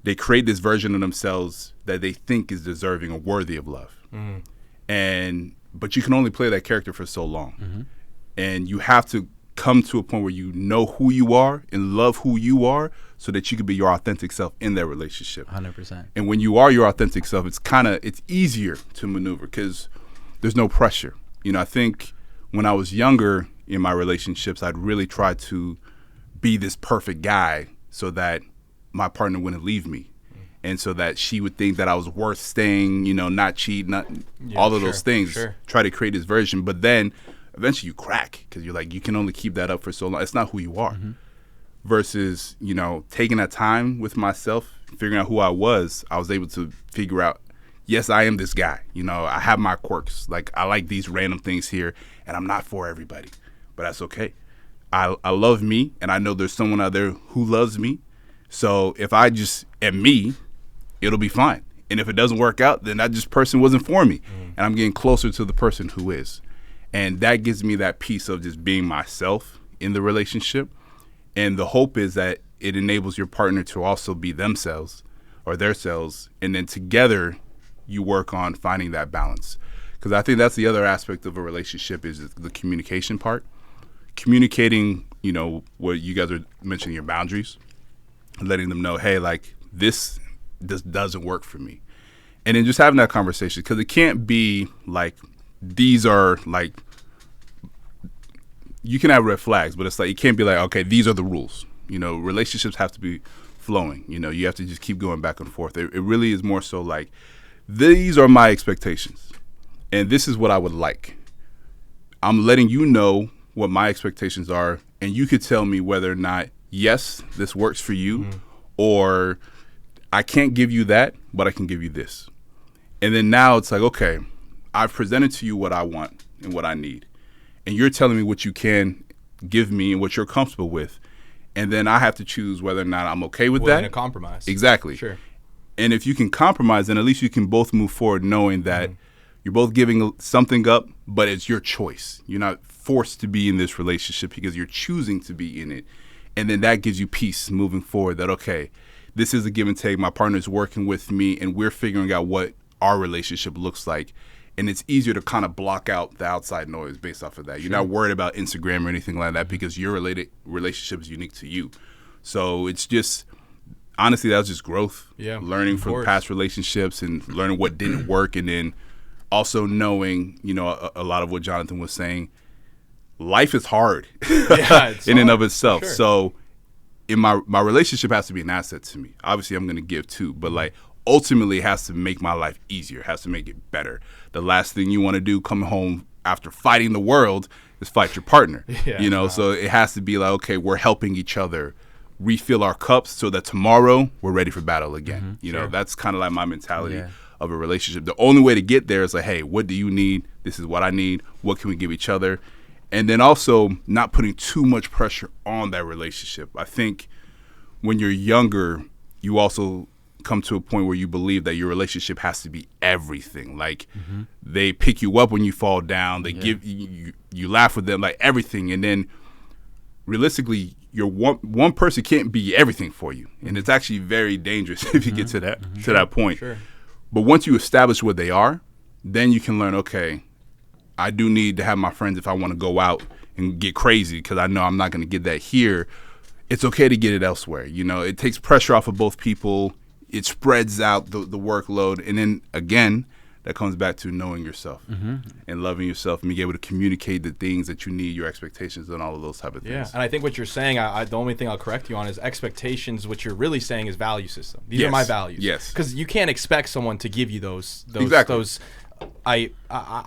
they create this version of themselves that they think is deserving or worthy of love. But you can only play that character for so long. And you have to come to a point where you know who you are and love who you are so that you can be your authentic self in that relationship. 100%. And when you are your authentic self, it's easier to maneuver because there's no pressure. I think when I was younger in my relationships, I'd really try to be this perfect guy so that my partner wouldn't leave me. And so that she would think that I was worth staying, not cheat, all of those things. Try to create this version. But then eventually you crack because you're like, you can only keep that up for so long. It's not who you are. Versus, taking that time with myself, figuring out who I was able to figure out, yes, I am this guy. I have my quirks. Like, I like these random things here, and I'm not for everybody. But that's okay. I love me, and I know there's someone out there who loves me. So if I just am me, it'll be fine. And if it doesn't work out, then that just person wasn't for me. And I'm getting closer to the person who is. And that gives me that piece of just being myself in the relationship. And the hope is that it enables your partner to also be themselves or their selves. And then together you work on finding that balance. Because I think that's the other aspect of a relationship is the communication part. Communicating, what you guys are mentioning, your boundaries. Letting them know, hey, like, this doesn't work for me. And then just having that conversation, because it can't be like, these are like, you can have red flags, but it's like, it can't be like, okay, these are the rules. Relationships have to be flowing. You have to just keep going back and forth. It really is more so like, these are my expectations, and this is what I would like. I'm letting you know what my expectations are, and you could tell me whether or not, yes, this works for you, or I can't give you that, but I can give you this. And then now it's like, okay, I've presented to you what I want and what I need. And you're telling me what you can give me and what you're comfortable with. And then I have to choose whether or not I'm okay with that. A compromise. Exactly. Sure. And if you can compromise, then at least you can both move forward knowing that you're both giving something up, but it's your choice. You're not forced to be in this relationship because you're choosing to be in it. And then that gives you peace moving forward that, okay, this is a give and take. My partner's working with me, and we're figuring out what our relationship looks like. And it's easier to kind of block out the outside noise based off of that. You're not worried about Instagram or anything like that because your relationship is unique to you. So it's just, honestly, that was just growth. Yeah, learning from past relationships and learning what didn't work. And then also knowing, a lot of what Jonathan was saying, life is hard in and of itself. Sure. So in my relationship has to be an asset to me. Obviously, I'm going to give too, but like ultimately it has to make my life easier, it has to make it better. The last thing you want to do coming home after fighting the world is fight your partner. So it has to be like, okay, we're helping each other refill our cups so that tomorrow we're ready for battle again. That's kind of like my mentality of a relationship. The only way to get there is like, hey, what do you need? This is what I need. What can we give each other? And then also not putting too much pressure on that relationship. I think when you're younger, you also come to a point where you believe that your relationship has to be everything. Like they pick you up when you fall down. They give you laugh with them, like everything. And then realistically, your one person can't be everything for you. And it's actually very dangerous if you get to that point. Sure. But once you establish what they are, then you can learn, okay, I do need to have my friends if I want to go out and get crazy, because I know I'm not going to get that here. It's okay to get it elsewhere. You know, it takes pressure off of both people. It spreads out the workload. And then, again, that comes back to knowing yourself and loving yourself and being able to communicate the things that you need, your expectations, and all of those type of things. Yeah, and I think what you're saying, the only thing I'll correct you on is expectations. What you're really saying is value system. These are my values. Yes. Because you can't expect someone to give you those Exactly. those. I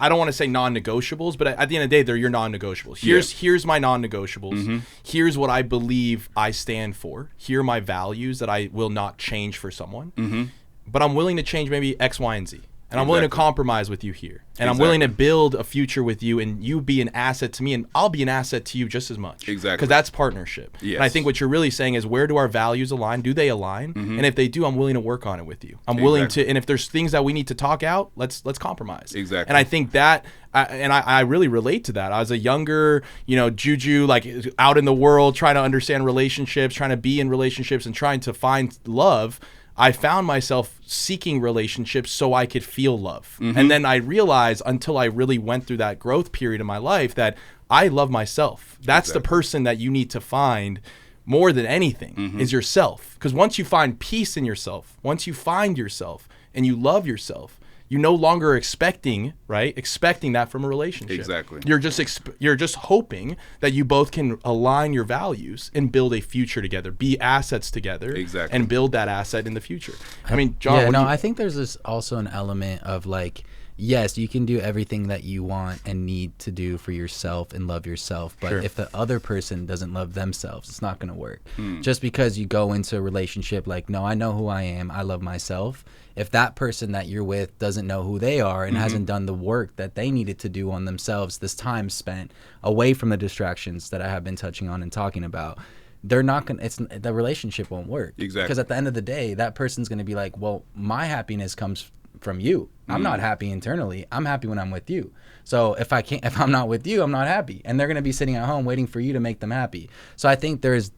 don't want to say non-negotiables, but at the end of the day, they're your non-negotiables. Here's my non-negotiables. Here's what I believe I stand for. Here are my values that I will not change for someone. But I'm willing to change maybe X, Y, and Z. And I'm willing to compromise with you here. And I'm willing to build a future with you, and you be an asset to me, and I'll be an asset to you just as much. Exactly. Because that's partnership. Yes. And I think what you're really saying is, where do our values align? Do they align? And if they do, I'm willing to work on it with you. I'm willing to, and if there's things that we need to talk out, let's compromise. Exactly. And I think that, I really relate to that. I was a younger, Juju, like out in the world, trying to understand relationships, trying to be in relationships, and trying to find love. I found myself seeking relationships so I could feel love. And then I realized, until I really went through that growth period in my life, that I love myself. That's the person that you need to find more than anything, is yourself. Because once you find peace in yourself, once you find yourself and you love yourself, you're no longer expecting that from a relationship. Exactly. You're just hoping that you both can align your values and build a future together, be assets together, Exactly. and build that asset in the future. I mean, John. I think there's also an element of like, yes, you can do everything that you want and need to do for yourself and love yourself. But if the other person doesn't love themselves, it's not going to work. Just because you go into a relationship like, no, I know who I am, I love myself. If that person that you're with doesn't know who they are and hasn't done the work that they needed to do on themselves, this time spent away from the distractions that I have been touching on and talking about, they're not going to, the relationship won't work. Exactly. Because at the end of the day, that person's going to be like, well, my happiness comes from you. I'm not happy internally. I'm happy when I'm with you. So if I'm not with you, I'm not happy. And they're going to be sitting at home waiting for you to make them happy. So I think there's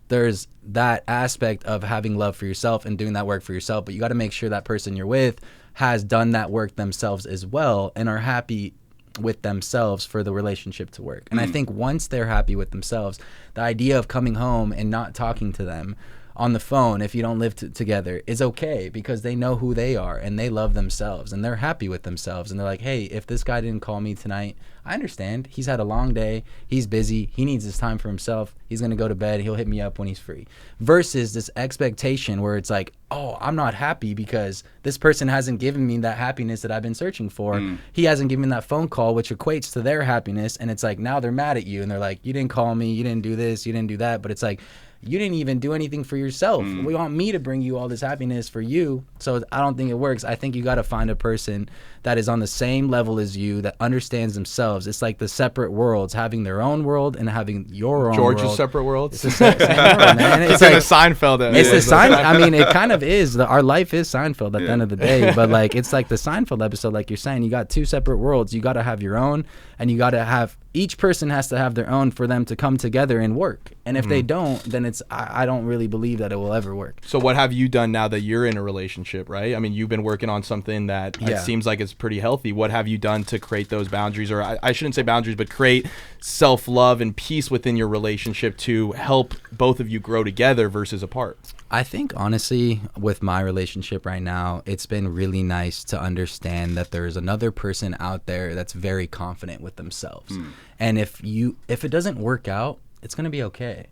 that aspect of having love for yourself and doing that work for yourself, but you got to make sure that person you're with has done that work themselves as well and are happy with themselves for the relationship to work. And I think once they're happy with themselves, the idea of coming home and not talking to them on the phone if you don't live together is okay, because they know who they are and they love themselves and they're happy with themselves, and they're like, hey, if this guy didn't call me tonight, I understand. He's had a long day, he's busy, he needs his time for himself, he's gonna go to bed, he'll hit me up when he's free. Versus this expectation where it's like, oh, I'm not happy because this person hasn't given me that happiness that I've been searching for. He hasn't given me that phone call, which equates to their happiness, and it's like now they're mad at you and they're like, you didn't call me, you didn't do this, you didn't do that. But it's like, you didn't even do anything for yourself. We want me to bring you all this happiness for you. So I don't think it works. I think you got to find a person that is on the same level as you, that understands themselves. It's like the separate worlds, having their own world and having your own George's world. separate worlds. It's the same world, man. It's like a Seinfeld. It's the Seinfeld. I mean, it kind of is. Our life is Seinfeld at the end of the day. But like, it's like the Seinfeld episode, like you're saying. You got two separate worlds. You got to have your own, and you got to have, each person has to have their own for them to come together and work. And if they don't, then I don't really believe that it will ever work. So what have you done now that you're in a relationship, right? I mean, you've been working on something that it seems like it's pretty healthy. What have you done to create those boundaries, or I shouldn't say boundaries, but create self-love and peace within your relationship to help both of you grow together versus apart? I think, honestly, with my relationship right now, it's been really nice to understand that there's another person out there that's very confident with themselves. And if it doesn't work out, it's going to be okay.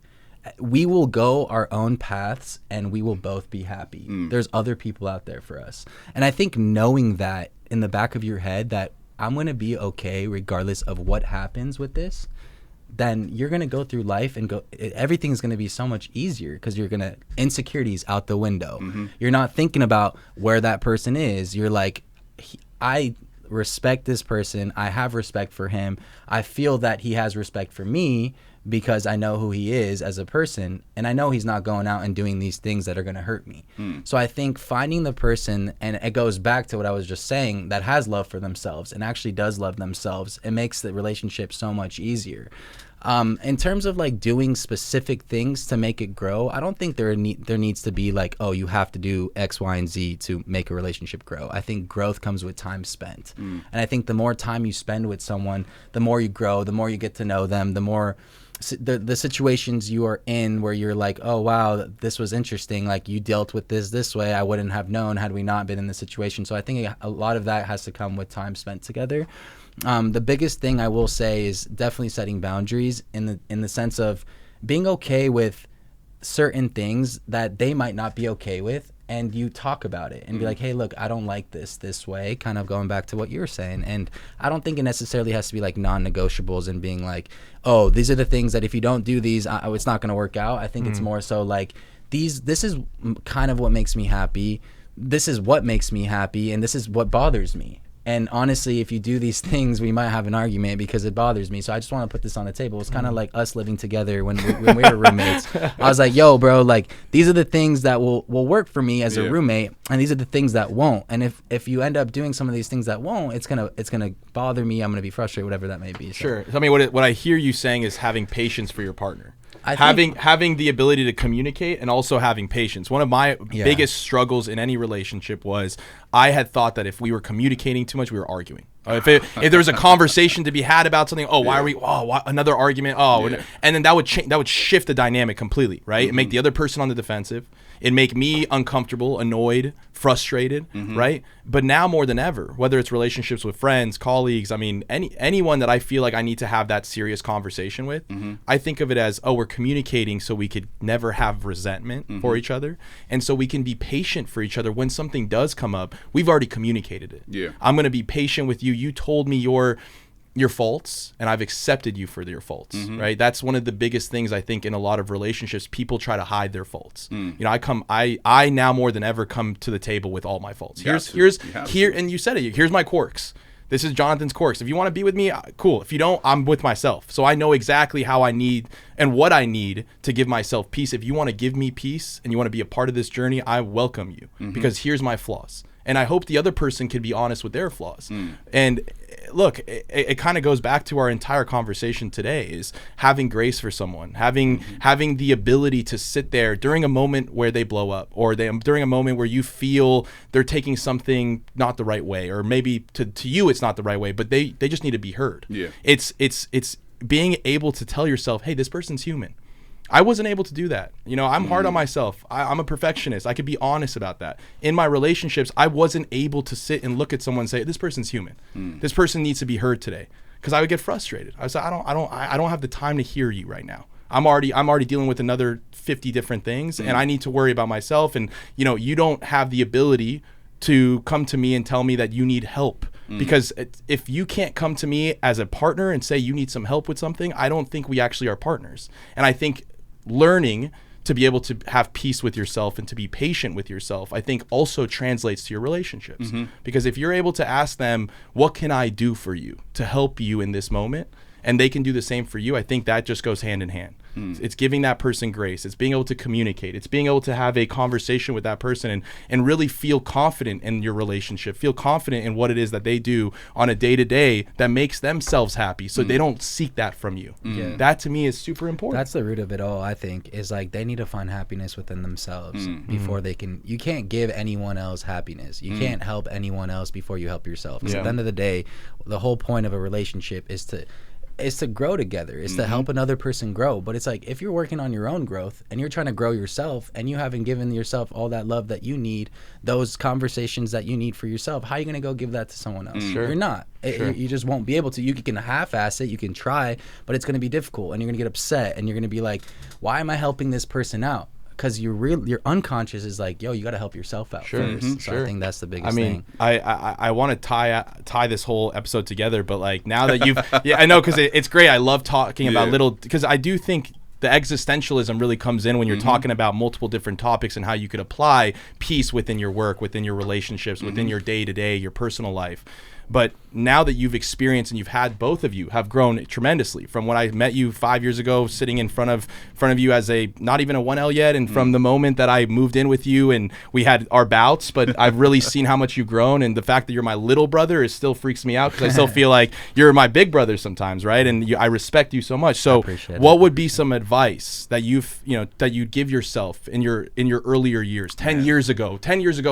We will go our own paths and we will both be happy. There's other people out there for us. And I think knowing that in the back of your head, that I'm going to be okay regardless of what happens with this, then you're going to go through life and everything's going to be so much easier, because you're going to, insecurities out the window. You're not thinking about where that person is. You're like, I respect this person. I have respect for him. I feel that he has respect for me because I know who he is as a person, and I know he's not going out and doing these things that are going to hurt me. So I think finding the person, and it goes back to what I was just saying, that has love for themselves and actually does love themselves, it makes the relationship so much easier. In terms of like doing specific things to make it grow, I don't think there needs to be like, oh, you have to do X, Y, and Z to make a relationship grow. I think growth comes with time spent. And I think the more time you spend with someone, the more you grow, the more you get to know them, the more the situations you are in where you're like, oh, wow, this was interesting. Like you dealt with this way. I wouldn't have known had we not been in this situation. So I think a lot of that has to come with time spent together. The biggest thing I will say is definitely setting boundaries in the sense of being okay with certain things that they might not be okay with, and you talk about it and be like, hey, look, I don't like this way, kind of going back to what you were saying. And I don't think it necessarily has to be like non-negotiables and being like, oh, these are the things that if you don't do these, it's not going to work out. I think it's more so like this is kind of what makes me happy. This is what makes me happy, and this is what bothers me. And honestly, if you do these things, we might have an argument because it bothers me. So I just want to put this on the table. It's kind of like us living together when we were roommates. I was like, yo, bro, like these are the things that will work for me as a roommate, and these are the things that won't. And if you end up doing some of these things that won't, it's gonna bother me. I'm gonna be frustrated, whatever that may be. So. Sure. I mean, what I hear you saying is having patience for your partner. Having the ability to communicate and also having patience. One of my biggest struggles in any relationship was I had thought that if we were communicating too much, we were arguing. If there was a conversation to be had about something, why are we? Why, another argument. And then that would shift the dynamic completely, right? And make the other person on the defensive. It'd make me uncomfortable, annoyed, frustrated, right? But now more than ever, whether it's relationships with friends, colleagues, I mean, anyone that I feel like I need to have that serious conversation with, I think of it as, we're communicating so we could never have resentment for each other. And so we can be patient for each other. When something does come up, we've already communicated it. Yeah. I'm going to be patient with you. You told me your faults, and I've accepted you for your faults, right? That's one of the biggest things I think in a lot of relationships. People try to hide their faults. You know, I now more than ever come to the table with all my faults. And you said it. Here's my quirks. This is Jonathan's quirks. If you want to be with me, cool. If you don't, I'm with myself. So I know exactly how I need and what I need to give myself peace. If you want to give me peace and you want to be a part of this journey, I welcome you because here's my flaws. And I hope the other person can be honest with their flaws. And look, it kind of goes back to our entire conversation today is having grace for someone, having the ability to sit there during a moment where they blow up, or during a moment where you feel they're taking something not the right way, or maybe to you it's not the right way, but they just need to be heard. Yeah. It's being able to tell yourself, hey, this person's human. I wasn't able to do that. You know, I'm hard on myself. I'm a perfectionist. I could be honest about that. In my relationships, I wasn't able to sit and look at someone and say, this person's human. This person needs to be heard today. Because I would get frustrated. I was like, I don't have the time to hear you right now. I'm already dealing with another 50 different things, and I need to worry about myself. And, you know, you don't have the ability to come to me and tell me that you need help. Because if you can't come to me as a partner and say you need some help with something, I don't think we actually are partners. And I think learning to be able to have peace with yourself and to be patient with yourself, I think also translates to your relationships. Because if you're able to ask them, what can I do for you to help you in this moment? And they can do the same for you, I think that just goes hand in hand. It's giving that person grace. It's being able to communicate. It's being able to have a conversation with that person and really feel confident in your relationship, feel confident in what it is that they do on a day-to-day that makes themselves happy, so they don't seek that from you. That to me is super important. That's the root of it all, I think, is like they need to find happiness within themselves before they can. You can't give anyone else happiness. You can't help anyone else before you help yourself. So at the end of the day, the whole point of a relationship is to grow together. It's to help another person grow. But it's like, if you're working on your own growth and you're trying to grow yourself and you haven't given yourself all that love that you need, those conversations that you need for yourself, how are you going to go give that to someone else? You're not. You just won't be able to. You can half-ass it, you can try, but it's going to be difficult, and you're going to get upset, and you're going to be like, why am I helping this person out? Because your unconscious is like, yo, you got to help yourself out first. So I think that's the biggest thing. I want to tie this whole episode together, but like now that you've, I know, because it's great. I love talking about because I do think the existentialism really comes in when you're talking about multiple different topics and how you could apply peace within your work, within your relationships, within your day-to-day, your personal life. But now that you've experienced and you've had, both of you have grown tremendously from when I met you 5 years ago, sitting in front of you as a not even a 1L yet, and from the moment that I moved in with you and we had our bouts. But I've really seen how much you've grown, and the fact that you're my little brother is still freaks me out, because I still feel like you're my big brother sometimes, right? And I respect you so much. So what would be some advice that that you'd give yourself in your earlier years, 10 years ago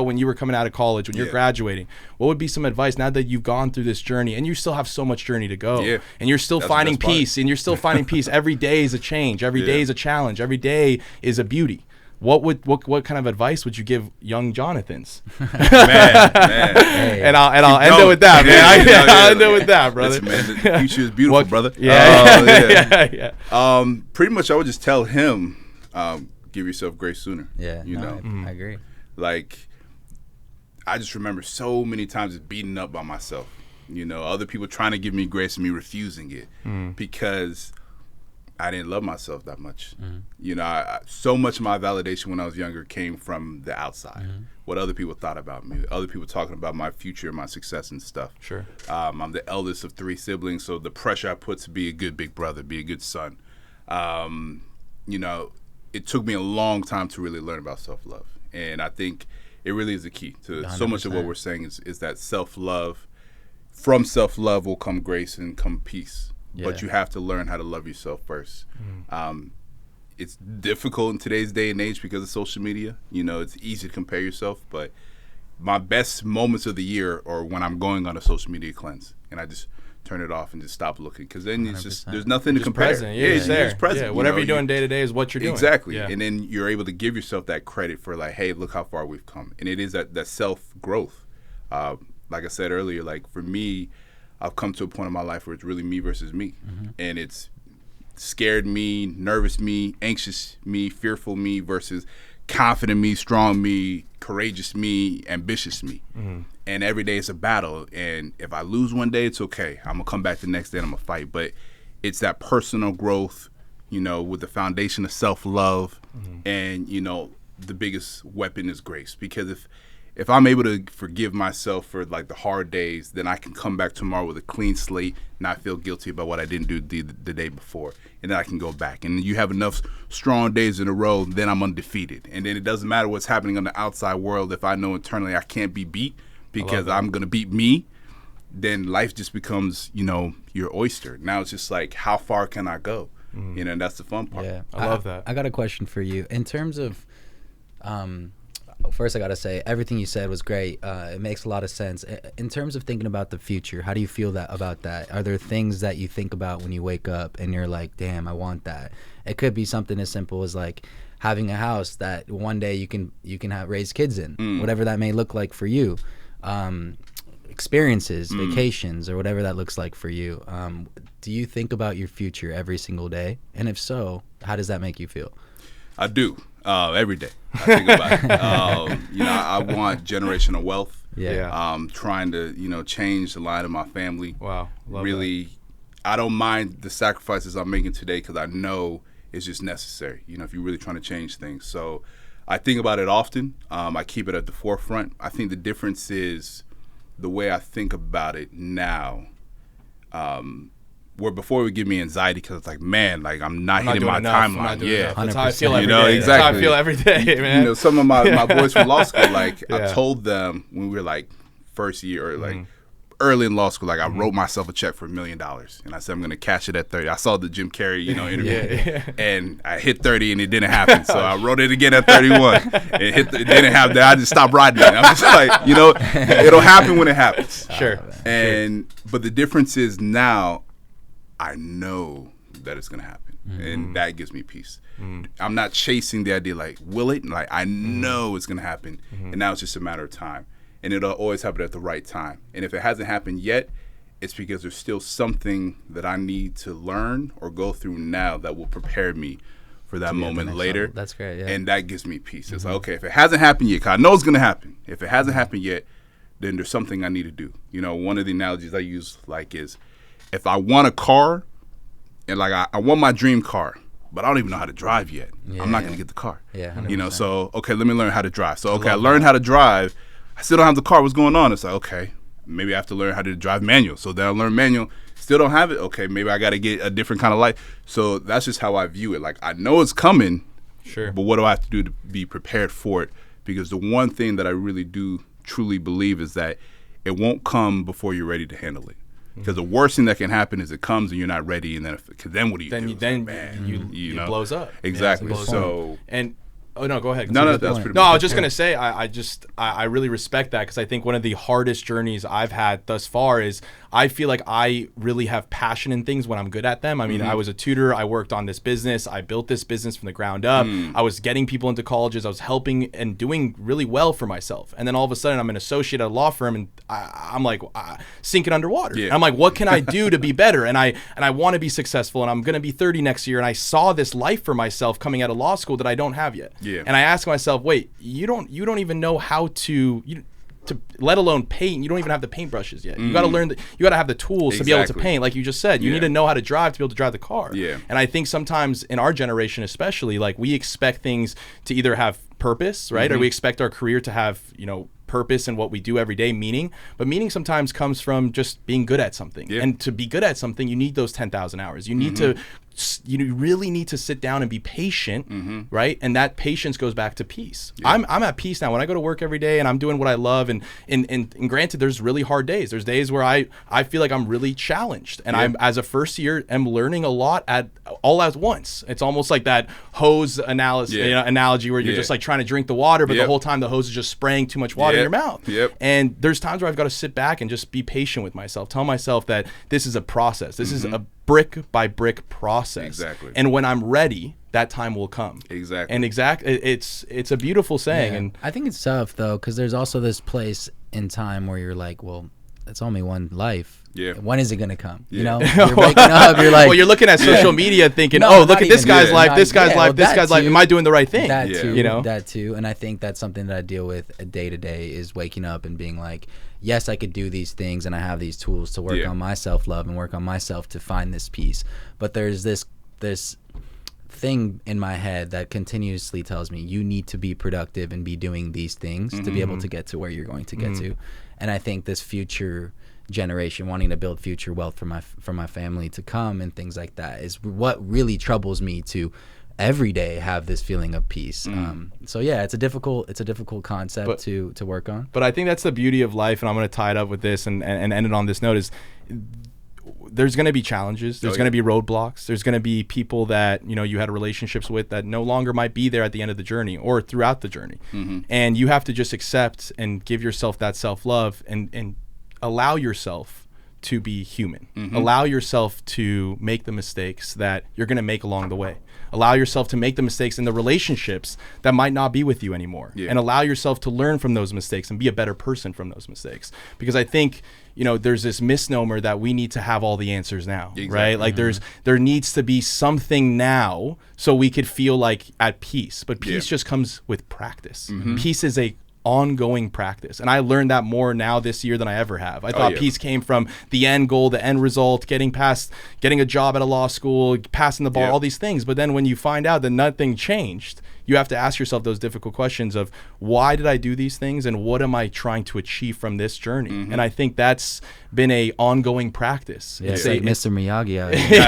when you were coming out of college, when you're graduating? What would be some advice now that you've gone through this journey, and you still have so much journey to go, and you're still finding peace, and you're still finding peace? Every day is a change, every day is a challenge, every day is a beauty. What kind of advice would you give young Jonathans? man. Hey. And I'll end it with that, man. I'll end it with that, brother. Listen, man, the future is beautiful, brother. Yeah. Pretty much, I would just tell him, give yourself grace sooner. Yeah, I agree. Like, I just remember so many times beating up by myself. Other people trying to give me grace and me refusing it because I didn't love myself that much. So much of my validation when I was younger came from the outside, what other people thought about me, other people talking about my future, my success and stuff. Sure. I'm the eldest of 3 siblings, so the pressure I put to be a good big brother, be a good son. It took me a long time to really learn about self-love. And I think it really is the key to 100%. So much of what we're saying is that self-love. From self-love will come grace and come peace. Yeah. But you have to learn how to love yourself first. It's difficult in today's day and age because of social media. It's easy to compare yourself. But my best moments of the year are when I'm going on a social media cleanse. And I just turn it off and just stop looking. Because then it's just, there's nothing to compare. Present. Yeah, it's there. You're just present. Yeah, whatever you're doing day to day is what you're doing. Exactly. Yeah. And then you're able to give yourself that credit for like, hey, look how far we've come. And it is that self-growth. Like I said earlier, like for me, I've come to a point in my life where it's really me versus me. And it's scared me, nervous me, anxious me, fearful me versus confident me, strong me, courageous me, ambitious me. And every day is a battle. And if I lose one day, it's okay. I'm going to come back the next day and I'm going to fight. But it's that personal growth, with the foundation of self-love. And, the biggest weapon is grace. Because if I'm able to forgive myself for like the hard days, then I can come back tomorrow with a clean slate, not feel guilty about what I didn't do the day before, and then I can go back. And you have enough strong days in a row, then I'm undefeated. And then it doesn't matter what's happening on the outside world. If I know internally I can't be beat because I'm going to beat me, then life just becomes, your oyster. Now it's just like, how far can I go? And that's the fun part. Yeah, I love that. I got a question for you. In terms of first, I got to say, everything you said was great. It makes a lot of sense. In terms of thinking about the future, how do you feel about that? Are there things that you think about when you wake up and you're like, damn, I want that? It could be something as simple as like having a house that one day you can raise kids in, whatever that may look like for you. Experiences, vacations, or whatever that looks like for you. Do you think about your future every single day? And if so, how does that make you feel? I do. Every day I think about it. I want generational wealth. Trying to, change the line of my family. Wow. Really, I don't mind the sacrifices I'm making today because I know it's just necessary, if you're really trying to change things. So I think about it often. I keep it at the forefront. I think the difference is the way I think about it now. Where before it would give me anxiety because it's like, man, like I'm not hitting my timeline. That's how I feel every day. Exactly. That's how I feel every day, man. Some of my boys from law school, like I told them when we were like first year or like early in law school, like I wrote myself a check for $1 million, and I said I'm going to cash it at 30. I saw the Jim Carrey, interview, and I hit 30 and it didn't happen. So I wrote it again at 31. It didn't happen. I just stopped writing it. I'm just like, it'll happen when it happens. Sure. But the difference is now I know that it's going to happen, and that gives me peace. I'm not chasing the idea like, will it? Like I know it's going to happen, and now it's just a matter of time. And it'll always happen at the right time. And if it hasn't happened yet, it's because there's still something that I need to learn or go through now that will prepare me for that moment later. Level. That's great, yeah. And that gives me peace. It's like, okay, if it hasn't happened yet, 'cause I know it's going to happen. If it hasn't happened yet, then there's something I need to do. One of the analogies I use is if I want a car and like I want my dream car, but I don't even know how to drive yet. I'm not going to get the car. So, okay, let me learn how to drive. So, okay, I learned how to drive. I still don't have the car. What's going on? It's like, okay, maybe I have to learn how to drive manual. So then I learn manual. Still don't have it. Okay, maybe I got to get a different kind of life. So that's just how I view it. Like, I know it's coming. Sure. But what do I have to do to be prepared for it? Because the one thing that I really do truly believe is that it won't come before you're ready to handle it. Because the worst thing that can happen is it comes and you're not ready, and then what do you do? Then like, you know? Blows up. Exactly. Yeah, so and oh no, go ahead. No, that's pretty. No, I was just gonna say I really respect that, because I think one of the hardest journeys I've had thus far is I feel like I really have passion in things when I'm good at them. I mean, I was a tutor. I worked on this business. I built this business from the ground up. I was getting people into colleges. I was helping and doing really well for myself. And then all of a sudden, I'm an associate at a law firm, and I'm like sinking underwater. Yeah. And I'm like, what can I do to be better? And I want to be successful. And I'm gonna be 30 next year. And I saw this life for myself coming out of law school that I don't have yet. Yeah. And I ask myself, wait, you don't even know how to let alone paint. You don't even have the paintbrushes yet. You got to learn. You got to have the tools to be able to paint. Like you just said, you need to know how to drive to be able to drive the car. Yeah. And I think sometimes in our generation, especially, like we expect things to either have purpose, right, or we expect our career to have, you know, purpose in what we do every day, meaning. But meaning sometimes comes from just being good at something. Yeah. And to be good at something, you need those 10,000 hours. You need to. You really need to sit down and be patient, right? And that patience goes back to peace. Yeah. I'm at peace now when I go to work every day and I'm doing what I love. And granted, there's really hard days. There's days where I feel like I'm really challenged, and I'm, as a first year, am learning a lot all at once. It's almost like that hose analogy where you're just like trying to drink the water, but the whole time the hose is just spraying too much water in your mouth. And there's times where I've got to sit back and just be patient with myself, tell myself that this is a process. This is a brick by brick process. Exactly. And when I'm ready, that time will come. Exactly. And it's a beautiful saying. Yeah. And I think it's tough though, because there's also this place in time where you're like, well, it's only one life. Yeah. When is it gonna come? You know, you're waking up. You're like, well, you're looking at social media, thinking, look at this guy's life, this guy's life, this guy's life. Am I doing the right thing? That too. You know, that too. And I think that's something that I deal with day to day is waking up and being like, yes, I could do these things, and I have these tools to work on my self love and work on myself to find this peace. But there's this thing in my head that continuously tells me you need to be productive and be doing these things to be able to get to where you're going to get to. And I think this future generation wanting to build future wealth for my family to come and things like that is what really troubles me to every day have this feeling of peace. So yeah, it's a difficult concept to work on. But I think that's the beauty of life, and I'm going to tie it up with this and end it on this note, is there's going to be challenges. There's going to be roadblocks. There's going to be people that, you know, you had relationships with that no longer might be there at the end of the journey or throughout the journey. And you have to just accept and give yourself that self-love and allow yourself to be human. Allow yourself to make the mistakes that you're going to make along the way. Allow yourself to make the mistakes in the relationships that might not be with you anymore. And allow yourself to learn from those mistakes and be a better person from those mistakes. Because I think, you know, there's this misnomer that we need to have all the answers now, right? Like there needs to be something now so we could feel like at peace. But peace just comes with practice. Peace is a ongoing practice, and I learned that more now this year than I ever have. I thought peace came from the end goal, the end result, getting a job at a law school, passing the bar, all these things. But then when you find out that nothing changed, you have to ask yourself those difficult questions of why did I do these things and what am I trying to achieve from this journey? And I think that's been a ongoing practice. Yeah, it's like Mr. Miyagi out here.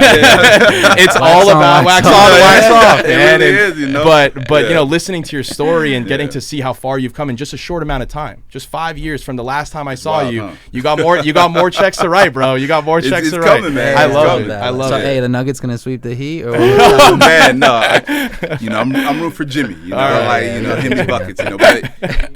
It's all about wax on, wax off, man. It really is, you know? But you know, listening to your story and getting to see how far you've come in just a short amount of time, just 5 years from the last time I saw you, you got more checks to write, bro. You got more checks to write. Coming, man. I love it. I love it. So hey, the Nuggets gonna sweep the Heat? Or oh man, no. I'm rooting for Jimmy. You know, him and buckets. You know, but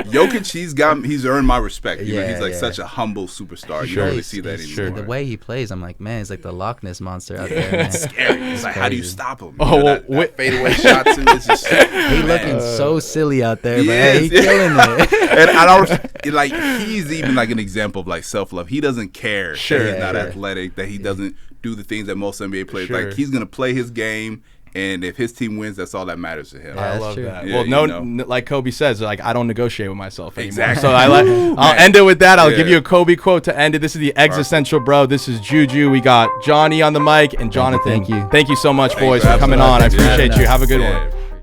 Jokic, he's earned my respect. You know, he's like such a humble superstar. You don't really see that anymore. The way he plays, I'm like, man, he's like the Loch Ness monster out there. Man. It's scary. It's like, how do you stop him? That fadeaway shots and it's just he looking so silly out there, man. He's killing it. And I don't like he's even like an example of like self-love. He doesn't care that he's not athletic, that he doesn't do the things that most NBA players like. He's gonna play his game. And if his team wins, that's all that matters to him. I love that. Yeah, well, like Kobe says, like I don't negotiate with myself anymore. Exactly. So I'll end it with that. I'll give you a Kobe quote to end it. This is the Existential Bro. This is Juju. We got Johnny on the mic and Jonathan. Thank you. Thank you so much, boys, for coming on. I appreciate you. Have a good one.